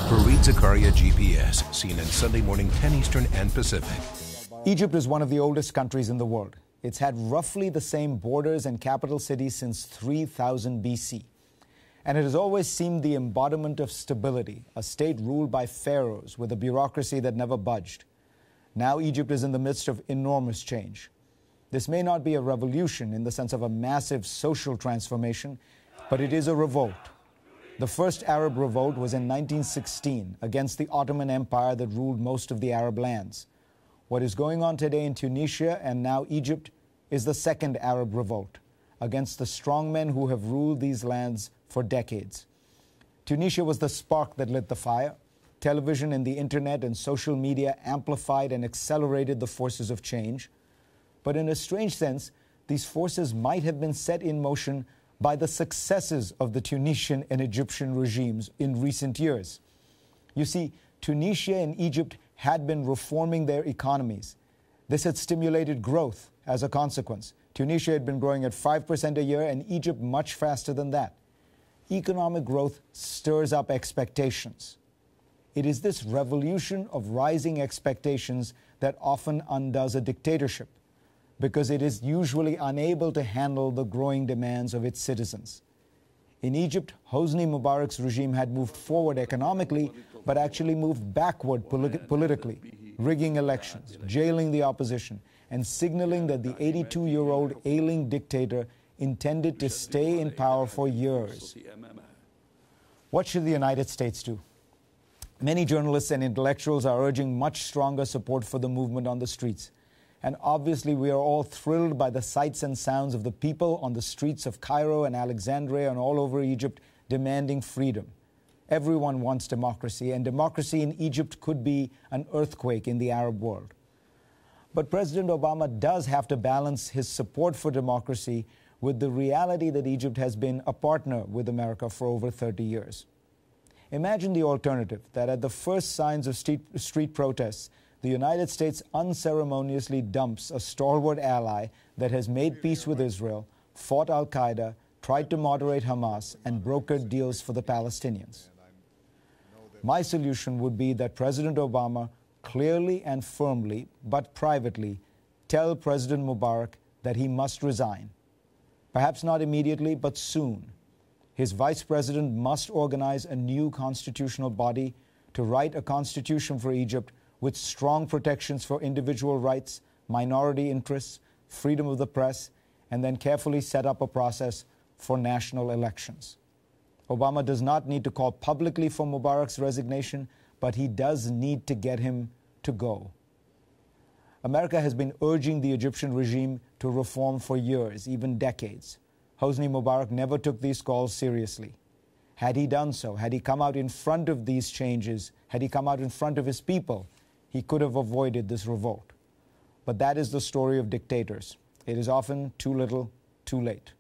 Fareed Zakaria GPS, CNN Sunday morning 10 Eastern and Pacific. Egypt is one of the oldest countries in the world. It's had roughly the same borders and capital cities since 3000 BC. And it has always seemed the embodiment of stability, a state ruled by pharaohs with a bureaucracy that never budged. Now Egypt is in the midst of enormous change. This may not be a revolution in the sense of a massive social transformation, but it is a revolt. The first Arab revolt was in 1916 against the Ottoman Empire that ruled most of the Arab lands. What is going on today in Tunisia and now Egypt is the second Arab revolt against the strongmen who have ruled these lands for decades. Tunisia was the spark that lit the fire. Television and the internet and social media amplified and accelerated the forces of change. But in a strange sense, these forces might have been set in motion by the successes of the Tunisian and Egyptian regimes in recent years. You see, Tunisia and Egypt had been reforming their economies. This had stimulated growth as a consequence. Tunisia had been growing at 5% a year and Egypt much faster than that. Economic growth stirs up expectations. It is this revolution of rising expectations that often undoes a dictatorship, because it is usually unable to handle the growing demands of its citizens. In Egypt, Hosni Mubarak's regime had moved forward economically, but actually moved backward politically, rigging elections, jailing the opposition, and signaling that the 82-year-old ailing dictator intended to stay in power for years. What should the United States do? Many journalists and intellectuals are urging much stronger support for the movement on the streets. And obviously, we are all thrilled by the sights and sounds of the people on the streets of Cairo and Alexandria and all over Egypt demanding freedom. Everyone wants democracy, and democracy in Egypt could be an earthquake in the Arab world. But President Obama does have to balance his support for democracy with the reality that Egypt has been a partner with America for over 30 years. Imagine the alternative, that at the first signs of street protests, the United States unceremoniously dumps a stalwart ally that has made peace with Israel, fought al-Qaeda, tried to moderate Hamas, and brokered deals for the Palestinians. My solution would be that President Obama clearly and firmly, but privately, tell President Mubarak that he must resign. Perhaps not immediately, but soon. His vice president must organize a new constitutional body to write a constitution for Egypt with strong protections for individual rights, minority interests, freedom of the press, and then carefully set up a process for national elections. Obama does not need to call publicly for Mubarak's resignation, but he does need to get him to go. America has been urging the Egyptian regime to reform for years, even decades. Hosni Mubarak never took these calls seriously. Had he done so, had he come out in front of these changes, had he come out in front of his people, he could have avoided this revolt. But that is the story of dictators. It is often too little, too late.